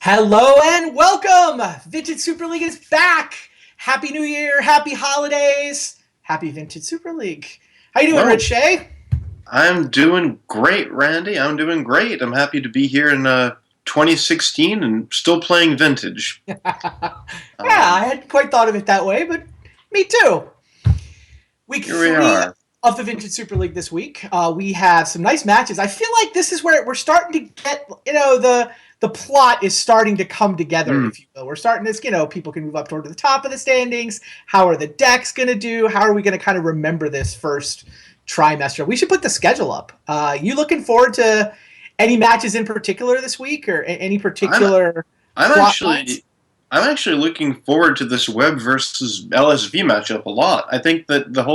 Hello and welcome! Vintage Super League is back! Happy New Year, happy holidays, happy Vintage Super League. How you doing, Well, Rich Shea? I'm doing great, Randy. I'm doing great. I'm happy to be here in 2016 and still playing vintage. Yeah, Um, I hadn't quite thought of it that way, but me too. Week Here we 3 are. of the Vintage Super League this week. We have some nice matches. I feel like this is where we're starting to get, the plot is starting to come together, Mm. if you will. We're starting to, people can move up toward the top of the standings. How are the decks going to do? How are we going to kind of remember this first trimester? We should put the schedule up. You looking forward to any matches in particular this week or any I'm particular I'm plot lines? actually looking forward to this Web versus LSV matchup a lot. I think that the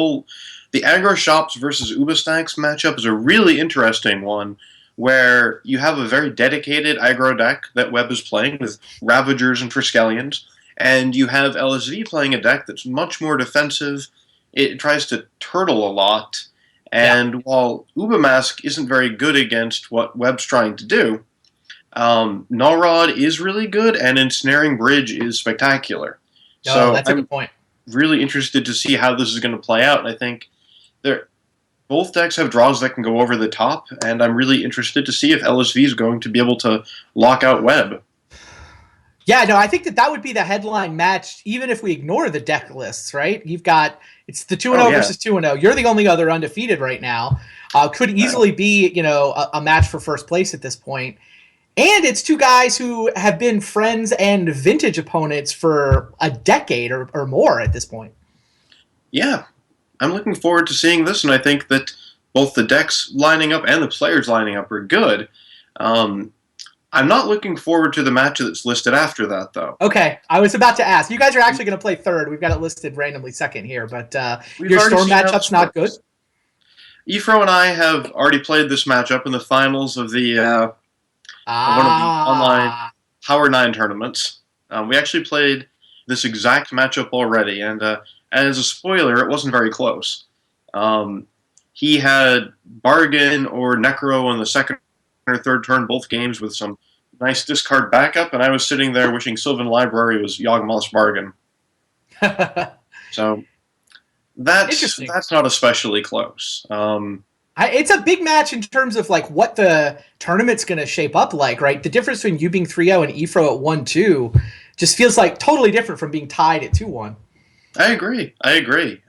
aggro shops versus Ubastacks matchup is a really interesting one, where you have a very dedicated aggro deck that Web is playing with Ravagers and Triskelions, and you have LSV playing a deck that's much more defensive. It tries to turtle a lot, Yeah. and while Ubamask isn't very good against what Web's trying to do, Nullrod is really good, and Ensnaring Bridge is spectacular. No, So that's a I'm good point. really interested to see how this is going to play out. And I think they're, both decks have draws that can go over the top, and I'm really interested to see if LSV is going to be able to lock out Web. Yeah, no, I think that would be the headline match, even if we ignore the deck lists, right? It's the 2 Oh 0 yeah, versus 2 0. You're the only other undefeated right now. Could wow. easily be, a match for first place at this point. And it's two guys who have been friends and vintage opponents for a decade or more at this point. Yeah. I'm looking forward to seeing this, and I think that both the decks lining up and the players lining up are good. Um, I'm not looking forward to the match that's listed after that, though. Okay, I was about to ask. You guys are actually going to play third. We've got it listed randomly second here, but We've your already storm seen how matchup's this not good. works. Efro and I have already played this matchup in the finals of the of one of the online Ah, Power 9 tournaments. We actually played this exact matchup already, and as a spoiler, it wasn't very close. Um, he had Bargain or Necro on the second or third turn, both games with some nice discard backup, and I was sitting there wishing Sylvan Library was Yawgmoth's Bargain. So interesting. that's not especially close. It's a big match in terms of like what the tournament's going to shape up like, right? The difference between you being 3-0 and Efro at 1-2 just feels like totally different from being tied at 2-1. I agree. I agree.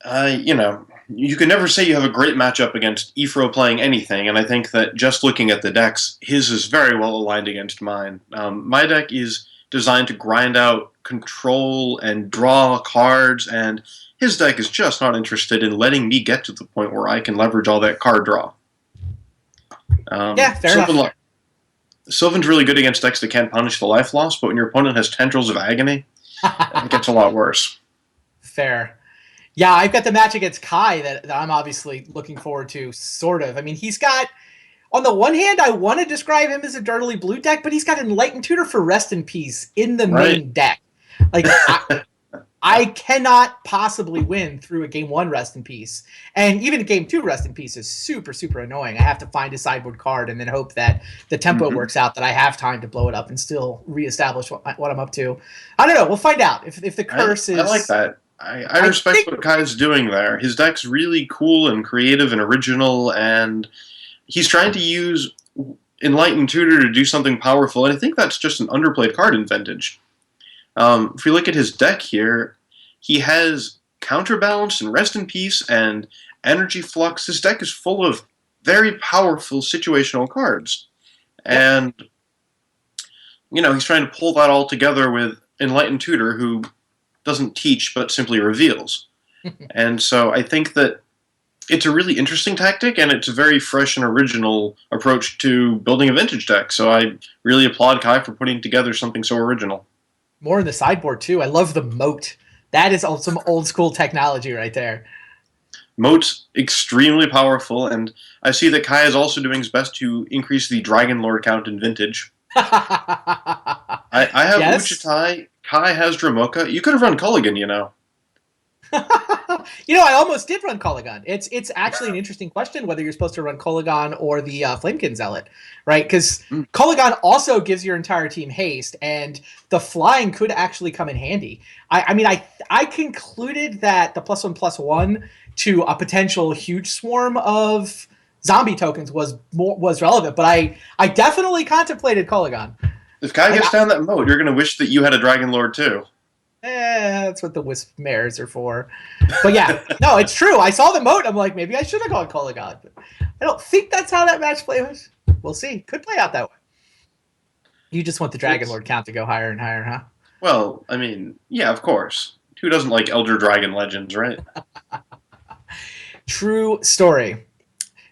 You know, you can never say you have a great matchup against Efro playing anything, and I think that just looking at the decks, his is very well aligned against mine. My deck is designed to grind out control and draw cards, and his deck is just not interested in letting me get to the point where I can leverage all that card draw. Yeah, fair enough. Sylvan, Sylvan's really good against decks that can't punish the life loss, but when your opponent has Tendrils of Agony, it gets a lot worse. Fair. Yeah, I've got the match against Kai that I'm obviously looking forward to, sort of. I mean, he's got, on the one hand, I want to describe him as a dirtily blue deck, but he's got Enlightened Tutor for Rest in Peace in the Right? main deck. Like, I cannot possibly win through a game 1 Rest in Peace. And even a game 2 Rest in Peace is super, super annoying. I have to find a sideboard card and then hope that the tempo Mm-hmm. works out, that I have time to blow it up and still reestablish what I'm up to. I don't know. We'll find out. If the curse I like is... that. I I respect think... what Kai's doing there. His deck's really cool and creative and original, and he's trying to use Enlightened Tutor to do something powerful, and I think that's just an underplayed card in Vintage. If we look at his deck here, he has Counterbalance and Rest in Peace and Energy Flux. His deck is full of very powerful situational cards. Yep. And, he's trying to pull that all together with Enlightened Tutor, who doesn't teach but simply reveals. And so I think that it's a really interesting tactic, and it's a very fresh and original approach to building a vintage deck. So I really applaud Kai for putting together something so original. More in the sideboard, too. I love the moat. That is some old school technology right there. Moat's extremely powerful, and I see that Kai is also doing his best to increase the Dragon Lord count in vintage. I have Yes. Uchitai, Kai has Dramoka. You could have run Culligan, I almost did run Kolaghan. It's actually an interesting question whether you're supposed to run Kolaghan or the Flamekin Zealot, right? Because Mm. Kolaghan also gives your entire team haste, and the flying could actually come in handy. I concluded that the +1/+1 to a potential huge swarm of zombie tokens was relevant, but I definitely contemplated Kolaghan. If Kai gets down that moat, you're going to wish that you had a Dragon Lord too. That's what the wisp mares are for. But yeah, no, it's true. I saw the moat. I'm like, maybe I should have gone Kolaghan. But I don't think that's how that match plays. We'll see. Could play out that way. You just want the Dragon Lord count to go higher and higher, huh? Well, yeah, of course. Who doesn't like Elder Dragon Legends, right? True story.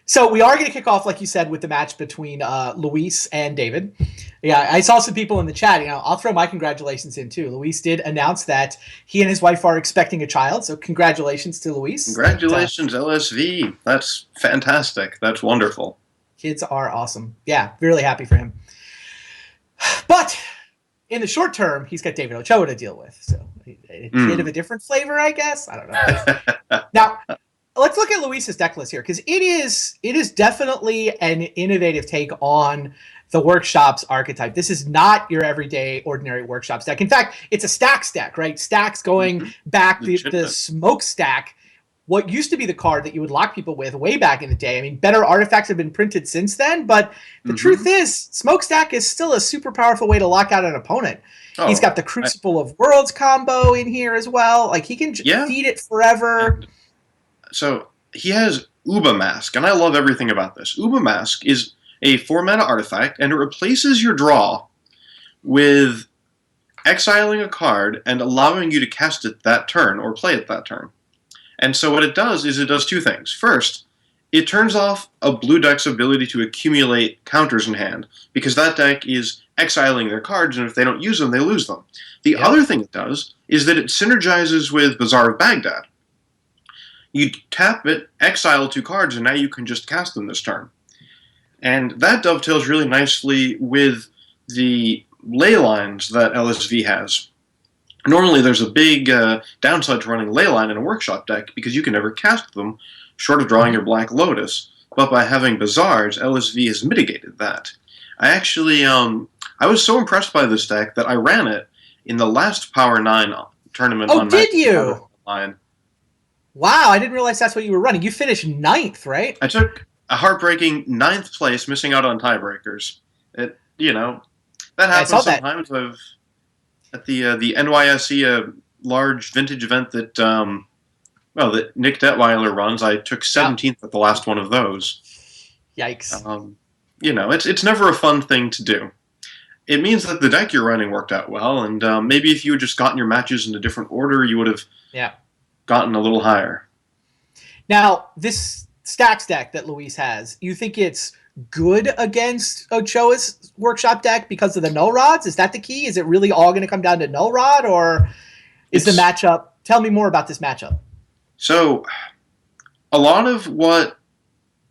So we are going to kick off, like you said, with the match between Luis and David. Yeah, I saw some people in the chat. I'll throw my congratulations in too. Luis did announce that he and his wife are expecting a child. So congratulations to Luis. Congratulations, LSV. That's fantastic. That's wonderful. Kids are awesome. Yeah, really happy for him. But in the short term, he's got David Ochoa to deal with. So a bit of a different flavor, I guess. I don't know. Now, let's look at Luis's deck list here, because it is definitely an innovative take on the Workshops archetype. This is not your everyday ordinary Workshops deck. In fact, it's a stacks deck, right? Stacks going back, the smokestack, what used to be the card that you would lock people with way back in the day. I mean, better artifacts have been printed since then, but the truth is, smokestack is still a super powerful way to lock out an opponent. Oh, he's got the Crucible of Worlds combo in here as well. Like, he can feed it forever. So he has Uba Mask, and I love everything about this. Uba Mask is a 4-mana artifact, and it replaces your draw with exiling a card and allowing you to cast it that turn or play it that turn. And so what it does is it does two things. First, it turns off a blue deck's ability to accumulate counters in hand, because that deck is exiling their cards, and if they don't use them, they lose them. The other thing it does is that it synergizes with Bazaar of Baghdad. You tap it, exile 2 cards, and now you can just cast them this turn. And that dovetails really nicely with the ley lines that LSV has. Normally there's a big downside to running leyline in a workshop deck because you can never cast them short of drawing your Black Lotus. But by having Bazaars, LSV has mitigated that. I actually, I was so impressed by this deck that I ran it in the last Power 9 tournament. Oh, did you? Online. Wow, I didn't realize that's what you were running. You finished 9th, right? I took a heartbreaking 9th place, missing out on tiebreakers. That happens sometimes. That. At the NYSE large vintage event that that Nick Detweiler runs, I took 17th at the last one of those. Yikes! It's never a fun thing to do. It means that the deck you're running worked out well, and maybe if you had just gotten your matches in a different order, you would have gotten a little higher. Now, this stacks deck that Luis has, you think it's good against Ochoa's workshop deck because of the null rods? Is that the key? Is it really all going to come down to null rod, or is the matchup? Tell me more about this matchup. So, a lot of what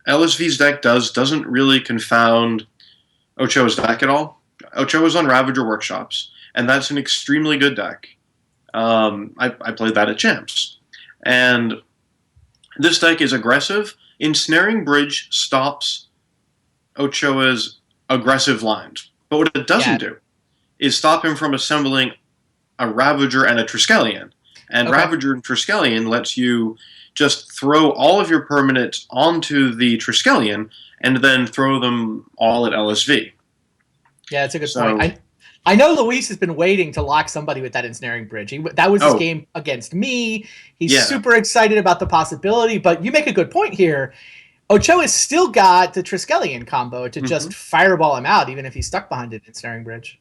LSV's deck doesn't really confound Ochoa's deck at all. Ochoa's on Ravager Workshops, and that's an extremely good deck. I played that at Champs. And this deck is aggressive. Ensnaring Bridge stops Ochoa's aggressive lines. But what it doesn't do is stop him from assembling a Ravager and a Triskelion. And Ravager and Triskelion lets you just throw all of your permanents onto the Triskelion and then throw them all at LSV. Yeah, that's a good point. I know Luis has been waiting to lock somebody with that Ensnaring Bridge. That was his game against me. He's super excited about the possibility, but you make a good point here. Ochoa's still got the Triskelion combo to just fireball him out, even if he's stuck behind an Ensnaring Bridge.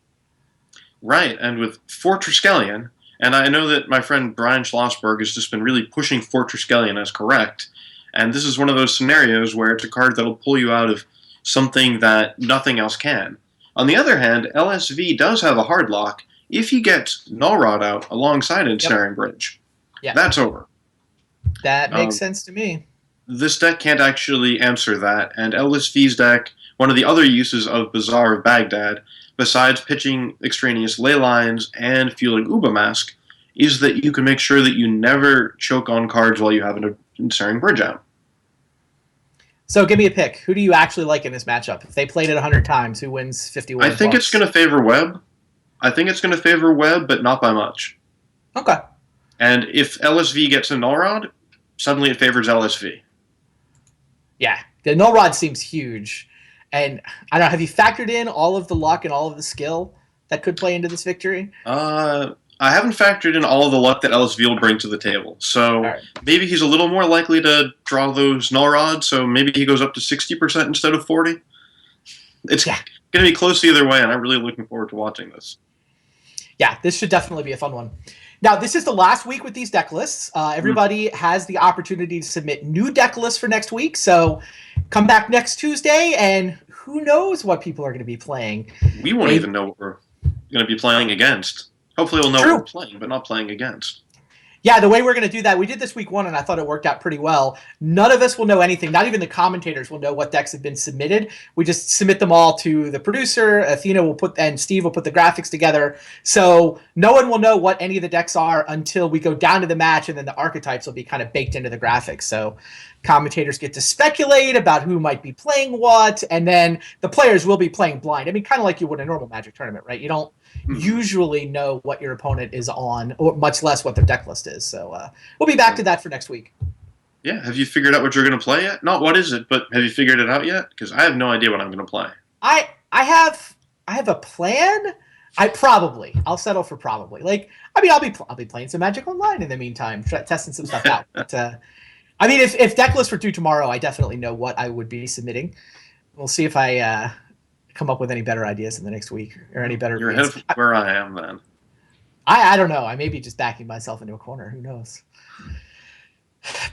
Right, and with 4 Triskelion, and I know that my friend Brian Schlossberg has just been really pushing 4 Triskelion as correct, and this is one of those scenarios where it's a card that'll pull you out of something that nothing else can. On the other hand, LSV does have a hard lock. If he gets Null Rod out alongside Ensnaring Bridge, that's over. That makes sense to me. This deck can't actually answer that, and LSV's deck, one of the other uses of Bazaar of Baghdad, besides pitching extraneous ley lines and fueling Uba Mask, is that you can make sure that you never choke on cards while you have an ensuring bridge out. So give me a pick. Who do you actually like in this matchup? If they played it 100 times, who wins 51 I think bucks? it's going to favor Webb. I think it's going to favor Webb, but not by much. Okay. And if LSV gets a null rod, suddenly it favors LSV. Yeah, the null rod seems huge. And I don't know, have you factored in all of the luck and all of the skill that could play into this victory? I haven't factored in all of the luck that LSV will bring to the table. So Right. maybe he's a little more likely to draw those null rods, so maybe he goes up to 60% instead of 40. It's going to be close either way, and I'm really looking forward to watching this. Yeah, this should definitely be a fun one. Now, this is the last week with these deck lists. Everybody has the opportunity to submit new deck lists for next week. So come back next Tuesday, and who knows what people are going to be playing. We won't even know what we're going to be playing against. Hopefully we'll know what we're playing, but not playing against. Yeah, the way we're going to do that, we did this week 1, and I thought it worked out pretty well. None of us will know anything. Not even the commentators will know what decks have been submitted. We just submit them all to the producer. Athena will and Steve will put the graphics together. So no one will know what any of the decks are until we go down to the match, and then the archetypes will be kind of baked into the graphics. So commentators get to speculate about who might be playing what, and then the players will be playing blind. I mean, kind of like you would in a normal Magic tournament, right? You don't usually know what your opponent is on, or much less what their deck list is. So we'll be back to that for next week. Yeah, have you figured out what you're going to play yet? Not what is it, but have you figured it out yet? Because I have no idea what I'm going to play. I have a plan. I'll settle for probably. Like, I mean, I'll be playing some Magic Online in the meantime, testing some stuff out. But I mean, if deck lists were due tomorrow, I definitely know what I would be submitting. We'll see if I come up with any better ideas in the next week or any better. You're ahead of where I am then. I don't know. I may be just backing myself into a corner. Who knows?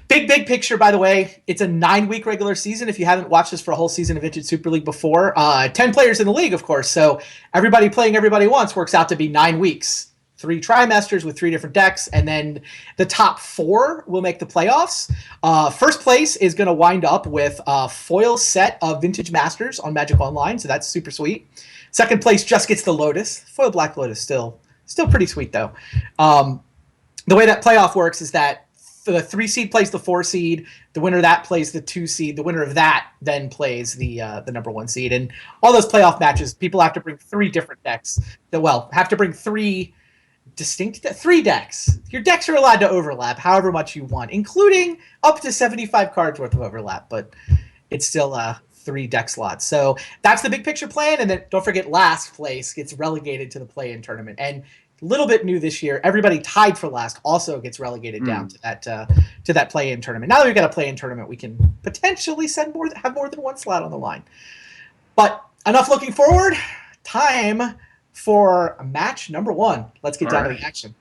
Big picture, by the way. It's a 9-week regular season. If you haven't watched this for a whole season of Vintage Super League before, 10 players in the league, of course. So everybody playing everybody once works out to be 9 weeks. 3 trimesters with 3 different decks, and then the top 4 will make the playoffs. First place is going to wind up with a foil set of Vintage Masters on Magic Online, so that's super sweet. Second place just gets the Lotus. Foil Black Lotus, still pretty sweet, though. The way that playoff works is that the 3 seed plays the 4 seed, the winner of that plays the 2 seed, the winner of that then plays the number 1 seed. And all those playoff matches, people have to bring 3 different decks. Have to bring 3 decks. Your decks are allowed to overlap however much you want, including up to 75 cards worth of overlap, but it's still 3 deck slots. So that's the big picture plan. And then don't forget, last place gets relegated to the play-in tournament. And a little bit new this year, everybody tied for last also gets relegated down to that play-in tournament. Now that we've got a play-in tournament, we can potentially have more than 1 slot on the line. But enough looking forward. Time for match number 1. Let's get down to the action.